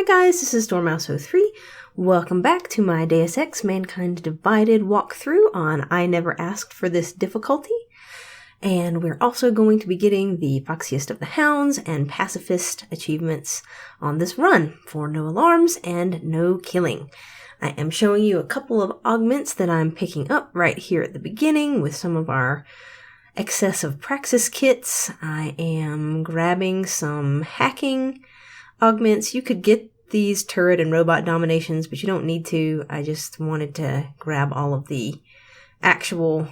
Hi guys, this is Dormouse03. Welcome back to my Deus Ex Mankind Divided walkthrough on I Never Asked for This difficulty. And we're also going to be getting the Foxiest of the Hounds and Pacifist achievements on this run for no alarms and no killing. I am showing you a couple of augments that I'm picking up right here at the beginning with some of our excessive praxis kits. I am grabbing some hacking augments. You could get these turret and robot dominations, but you don't need to. I just wanted to grab all of the actual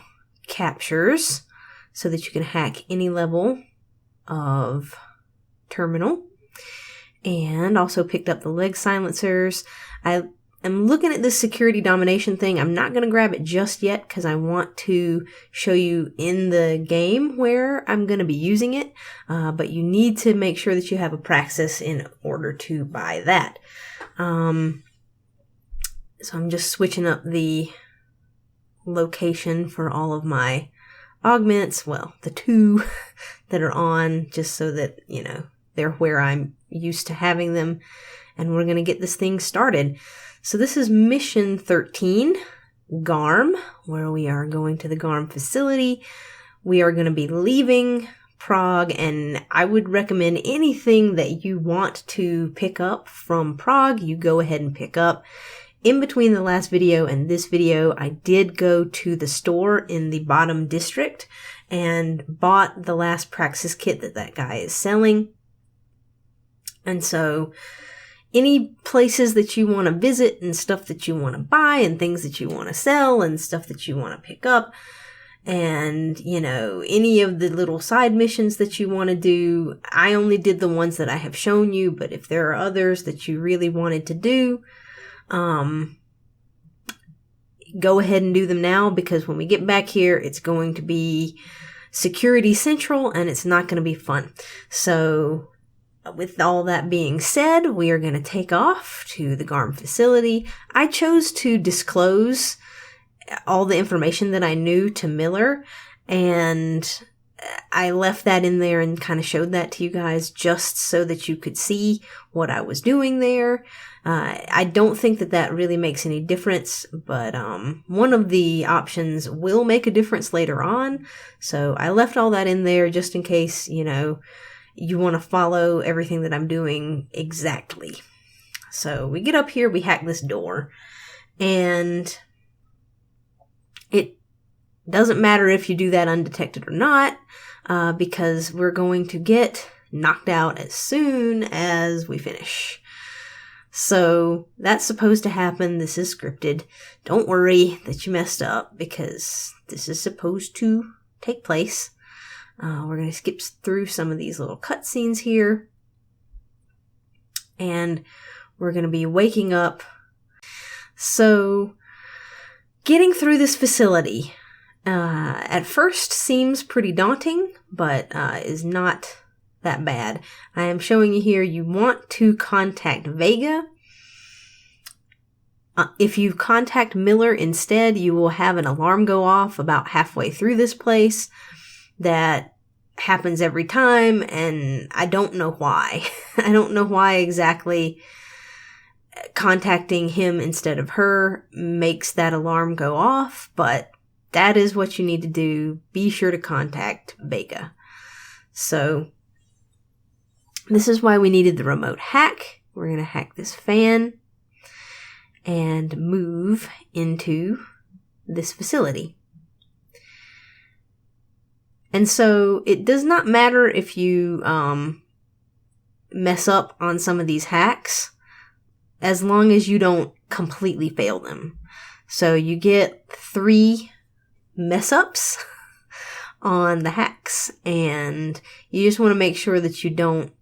captures so that you can hack any level of terminal. And also picked up the leg silencers. I'm looking at this security domination thing. I'm not going to grab it just yet because I want to show you in the game where I'm going to be using it. But you need to make sure that you have a praxis in order to buy that. So I'm just switching up the location for all of my augments. Well, the two that are on, just so that, you know, they're where I'm used to having them. And we're going to get this thing started. So this is mission 13, GARM, where we are going to the GARM facility. We are going to be leaving Prague, and I would recommend anything that you want to pick up from Prague, you go ahead and pick up. In between the last video and this video, I did go to the store in the bottom district and bought the last praxis kit that guy is selling. And so any places that you want to visit and stuff that you want to buy and things that you want to sell and stuff that you want to pick up and, you know, any of the little side missions that you want to do. I only did the ones that I have shown you, but if there are others that you really wanted to do, go ahead and do them now, because when we get back here, it's going to be security central and it's not going to be fun. So with all that being said, we are going to take off to the GARM facility. I chose to disclose all the information that I knew to Miller, and I left that in there and kind of showed that to you guys just so that you could see what I was doing there. I don't think that really makes any difference, but one of the options will make a difference later on. So I left all that in there just in case, you know, you want to follow everything that I'm doing exactly. So we get up here, we hack this door, and it doesn't matter if you do that undetected or not, because we're going to get knocked out as soon as we finish. So that's supposed to happen. This is scripted. Don't worry that you messed up, because this is supposed to take place. We're going to skip through some of these little cutscenes here. And we're going to be waking up. So, getting through this facility at first seems pretty daunting, but is not that bad. I am showing you here, you want to contact Vega. If you contact Miller instead, you will have an alarm go off about halfway through this place. That happens every time, and I don't know why. I don't know why exactly contacting him instead of her makes that alarm go off, but that is what you need to do. Be sure to contact Vega. So this is why we needed the remote hack. We're going to hack this fan and move into this facility. And so it does not matter if you mess up on some of these hacks, as long as you don't completely fail them. So you get 3 mess ups on the hacks, and you just want to make sure that you don't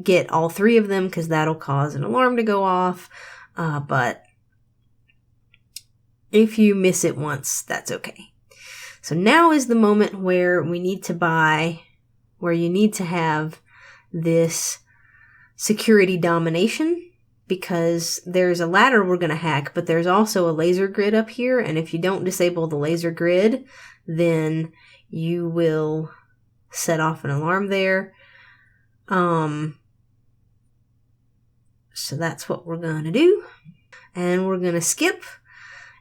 get all 3 of them, because that'll cause an alarm to go off. But if you miss it once, that's okay. So now is the moment where we need to buy, where you need to have this security domination, because there's a ladder we're going to hack, but there's also a laser grid up here, and if you don't disable the laser grid, then you will set off an alarm there. So that's what we're going to do. And we're going to skip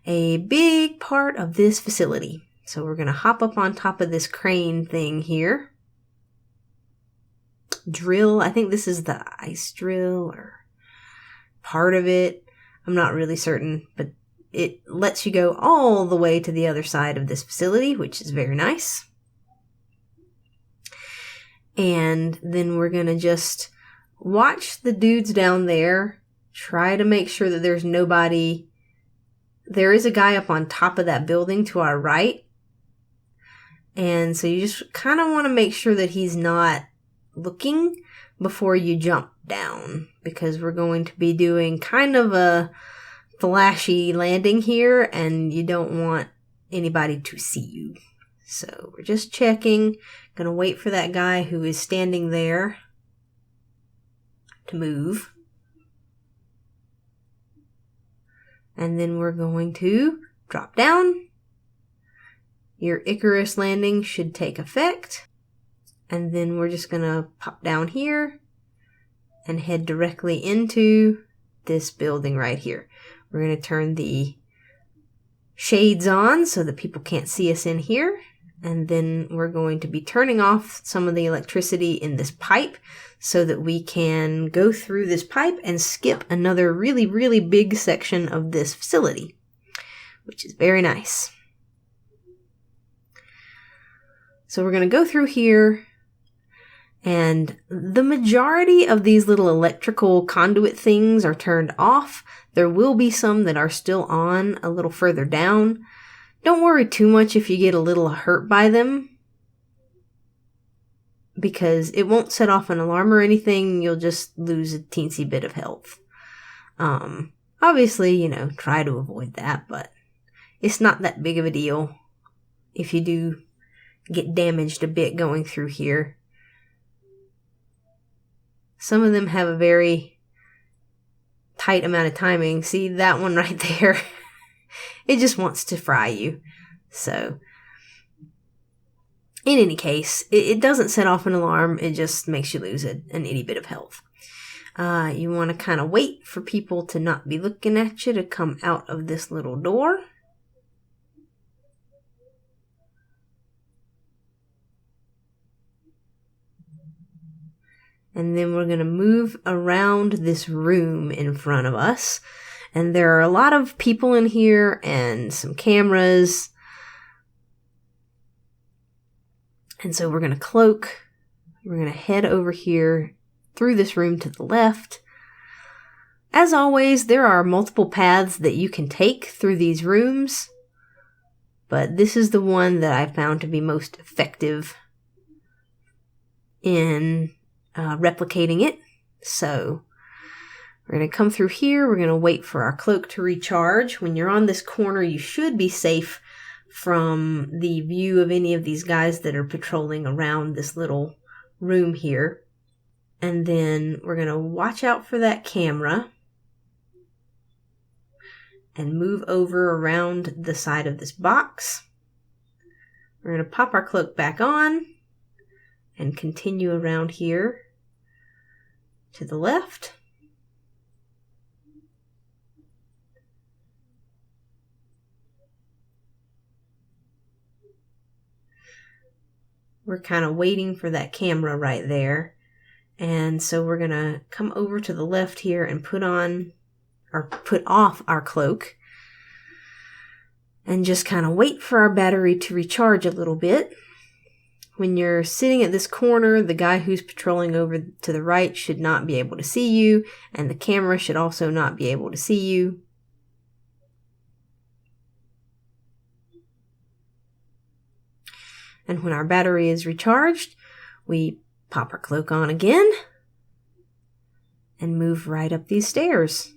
a big part of this facility. So we're going to hop up on top of this crane thing here. Drill. I think this is the ice drill or part of it. I'm not really certain, but it lets you go all the way to the other side of this facility, which is very nice. And then we're going to just watch the dudes down there. Try to make sure that there's nobody. There is a guy up on top of that building to our right. And so you just kind of want to make sure that he's not looking before you jump down, because we're going to be doing kind of a flashy landing here and you don't want anybody to see you. So we're just checking. Gonna wait for that guy who is standing there to move. And then we're going to drop down. Your Icarus landing should take effect. And then we're just gonna pop down here and head directly into this building right here. We're gonna turn the shades on so that people can't see us in here. And then we're going to be turning off some of the electricity in this pipe so that we can go through this pipe and skip another really, really big section of this facility, which is very nice. So we're going to go through here, and the majority of these little electrical conduit things are turned off. There will be some that are still on a little further down. Don't worry too much if you get a little hurt by them, because it won't set off an alarm or anything. You'll just lose a teensy bit of health. Obviously, try to avoid that, but it's not that big of a deal if you do get damaged a bit going through here. Some of them have a very tight amount of timing. See that one right there? It just wants to fry you. So, in any case, it doesn't set off an alarm. It just makes you lose an itty bit of health. You want to kind of wait for people to not be looking at you to come out of this little door. And then we're going to move around this room in front of us. And there are a lot of people in here and some cameras. And so we're going to cloak. We're going to head over here through this room to the left. As always, there are multiple paths that you can take through these rooms. But this is the one that I found to be most effective in replicating it. So we're going to come through here. We're going to wait for our cloak to recharge. When you're on this corner, you should be safe from the view of any of these guys that are patrolling around this little room here. And then we're going to watch out for that camera and move over around the side of this box. We're going to pop our cloak back on and continue around here to the left. We're kind of waiting for that camera right there. And so we're going to come over to the left here and put off our cloak. And just kind of wait for our battery to recharge a little bit. When you're sitting at this corner, the guy who's patrolling over to the right should not be able to see you. And the camera should also not be able to see you. And when our battery is recharged, we pop our cloak on again and move right up these stairs.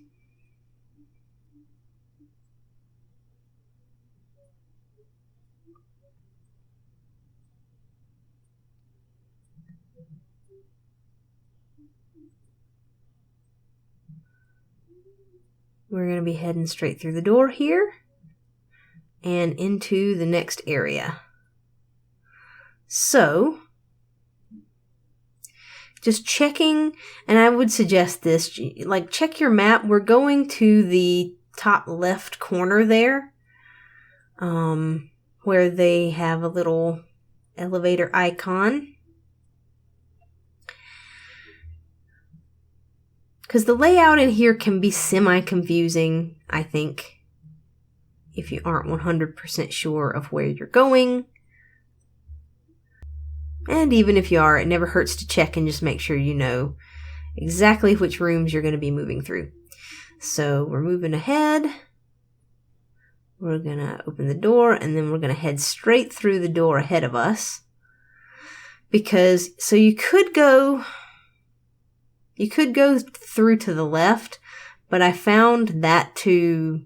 We're going to be heading straight through the door here and into the next area. So, just checking, and I would suggest this, like, check your map. We're going to the top left corner there, where they have a little elevator icon. Because the layout in here can be semi-confusing, I think, if you aren't 100% sure of where you're going. And even if you are, it never hurts to check and just make sure you know exactly which rooms you're going to be moving through. So we're moving ahead. We're going to open the door, and then we're going to head straight through the door ahead of us. Because, so you could go through to the left, but I found that to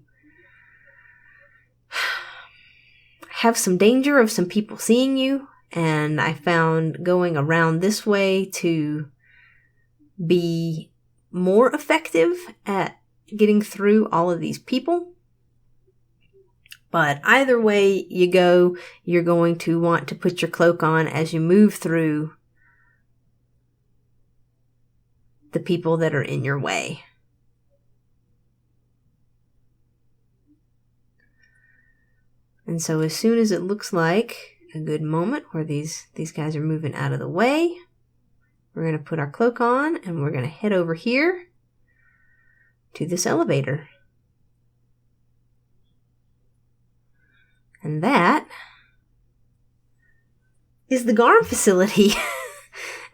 have some danger of some people seeing you, and I found going around this way to be more effective at getting through all of these people. But either way you go, you're going to want to put your cloak on as you move through the people that are in your way. And so as soon as it looks like a good moment where these guys are moving out of the way, we're going to put our cloak on and we're going to head over here to this elevator. And that is the Garm facility.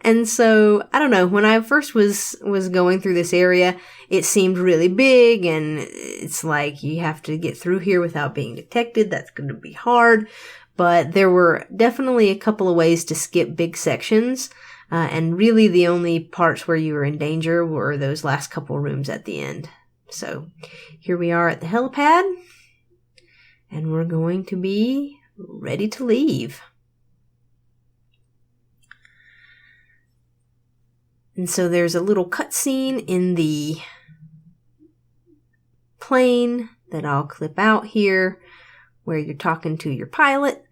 And so, I don't know, when I first was going through this area, it seemed really big, and it's like you have to get through here without being detected. That's going to be hard. But there were definitely a couple of ways to skip big sections, and really the only parts where you were in danger were those last couple rooms at the end. So, here we are at the helipad, and we're going to be ready to leave. And so there's a little cutscene in the plane that I'll clip out here where you're talking to your pilot.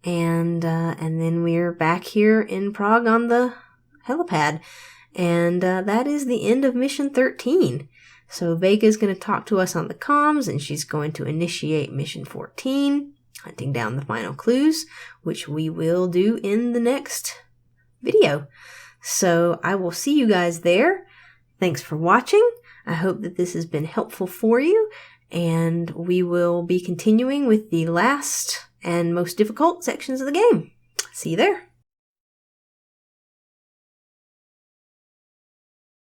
And then we're back here in Prague on the helipad. And that is the end of Mission 13. So Vega's going to talk to us on the comms, and she's going to initiate Mission 14, hunting down the final clues, which we will do in the next video. So I will see you guys there. Thanks for watching. I hope that this has been helpful for you, and we will be continuing with the last and most difficult sections of the game. See you there.